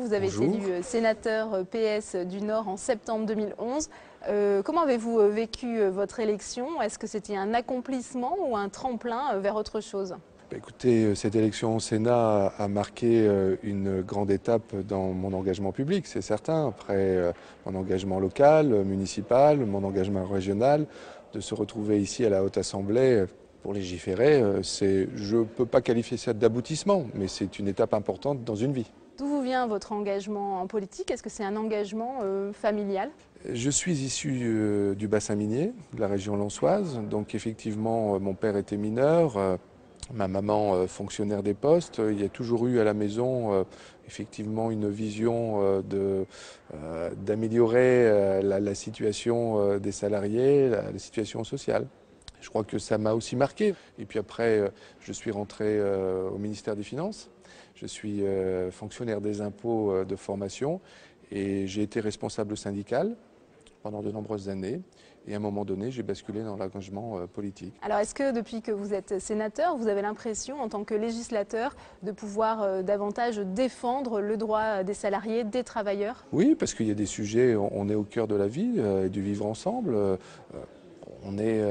vous avez été Bonjour. élu sénateur PS du Nord en septembre 2011. Comment avez-vous vécu votre élection? Est-ce que c'était un accomplissement ou un tremplin vers autre chose? Écoutez, cette élection au Sénat a marqué une grande étape dans mon engagement public, c'est certain. Après mon engagement local, municipal, mon engagement régional, de se retrouver ici à la Haute Assemblée pour légiférer, je ne peux pas qualifier ça d'aboutissement, mais c'est une étape importante dans une vie. D'où vous vient votre engagement en politique? Est-ce que c'est un engagement familial? Je suis issu du bassin minier, de la région lensoise, donc effectivement mon père était mineur. Ma maman, fonctionnaire des postes, il y a toujours eu à la maison effectivement une vision d'améliorer la situation des salariés, la situation sociale. Je crois que ça m'a aussi marqué. Et puis après, je suis rentré au ministère des Finances. Je suis fonctionnaire des impôts de formation et j'ai été responsable syndical pendant de nombreuses années. Et à un moment donné, j'ai basculé dans l'engagement politique. Alors est-ce que depuis que vous êtes sénateur, vous avez l'impression en tant que législateur de pouvoir davantage défendre le droit des salariés, des travailleurs? Oui, parce qu'il y a des sujets, on est au cœur de la vie et du vivre ensemble. On est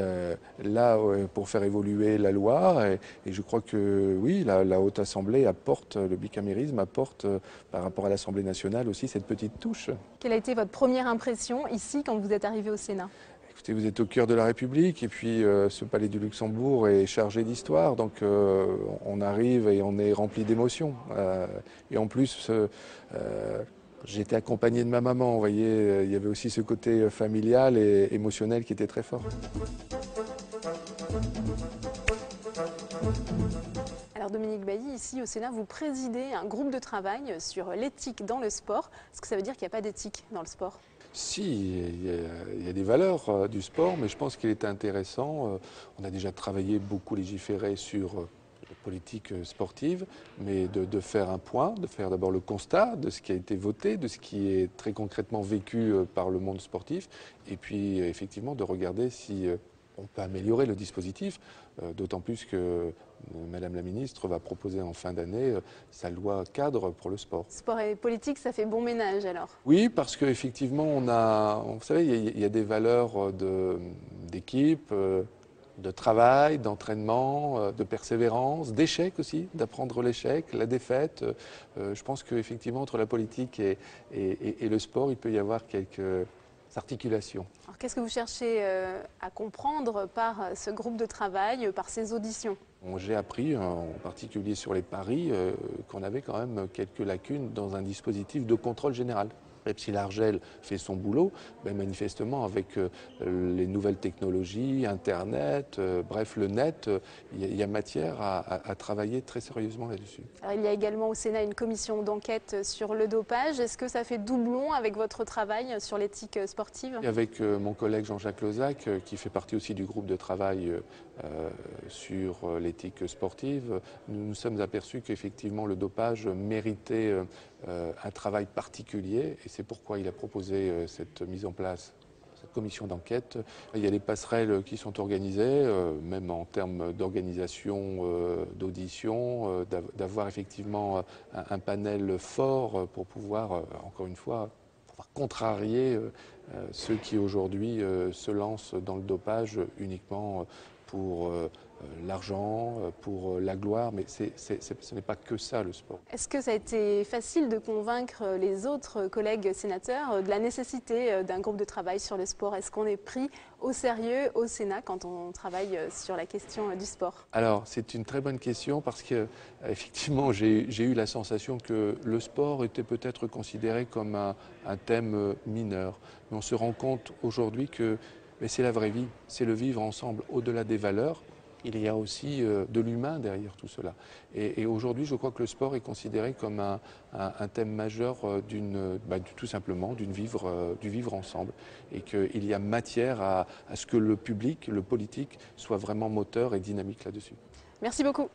là pour faire évoluer la loi et je crois que oui, la Haute Assemblée apporte, le bicamérisme apporte par rapport à l'Assemblée nationale aussi cette petite touche. Quelle a été votre première impression ici quand vous êtes arrivé au Sénat? Écoutez, vous êtes au cœur de la République et puis ce palais du Luxembourg est chargé d'histoire, donc on arrive et on est rempli d'émotions. Et en plus, j'étais accompagné de ma maman, vous voyez, il y avait aussi ce côté familial et émotionnel qui était très fort. Alors Dominique Bailly, ici au Sénat, vous présidez un groupe de travail sur l'éthique dans le sport. Est-ce que ça veut dire qu'il n'y a pas d'éthique dans le sport? Si, il y a des valeurs du sport, mais je pense qu'il est intéressant. On a déjà travaillé, beaucoup légiféré sur la politique sportive, mais de faire un point, de faire d'abord le constat de ce qui a été voté, de ce qui est très concrètement vécu par le monde sportif, et puis effectivement de regarder si on peut améliorer le dispositif, d'autant plus que Madame la ministre va proposer en fin d'année sa loi cadre pour le sport. Sport et politique, ça fait bon ménage alors? Oui, parce qu'effectivement, vous savez, il y a des valeurs d'équipe, de travail, d'entraînement, de persévérance, d'échec aussi, d'apprendre l'échec, la défaite. Je pense qu'effectivement, entre la politique et le sport, il peut y avoir quelques articulations. Alors qu'est-ce que vous cherchez à comprendre par ce groupe de travail, par ces auditions? J'ai appris, en particulier sur les paris, qu'on avait quand même quelques lacunes dans un dispositif de contrôle général. Pepsi Largel fait son boulot, ben manifestement avec les nouvelles technologies, Internet, bref le net, il y a matière à travailler très sérieusement là-dessus. Alors, il y a également au Sénat une commission d'enquête sur le dopage. Est-ce que ça fait doublon avec votre travail sur l'éthique sportive? Et avec mon collègue Jean-Jacques Lozac, qui fait partie aussi du groupe de travail sur l'éthique sportive, nous nous sommes aperçus qu'effectivement le dopage méritait un travail particulier et c'est pourquoi il a proposé cette mise en place, cette commission d'enquête. Il y a des passerelles qui sont organisées, même en termes d'organisation, d'audition, d'avoir effectivement un panel fort pour pouvoir, encore une fois, contrarier ceux qui aujourd'hui se lancent dans le dopage uniquement pour l'argent, pour la gloire, mais ce n'est pas que ça le sport. Est-ce que ça a été facile de convaincre les autres collègues sénateurs de la nécessité d'un groupe de travail sur le sport? Est-ce qu'on est pris au sérieux au Sénat quand on travaille sur la question du sport? Alors, c'est une très bonne question parce que, effectivement, j'ai eu la sensation que le sport était peut-être considéré comme un thème mineur. Mais on se rend compte aujourd'hui que c'est la vraie vie, c'est le vivre ensemble au-delà des valeurs. Il y a aussi de l'humain derrière tout cela. Et aujourd'hui, je crois que le sport est considéré comme un thème majeur tout simplement du vivre ensemble. Et qu'il y a matière à ce que le public, le politique, soit vraiment moteur et dynamique là-dessus. Merci beaucoup.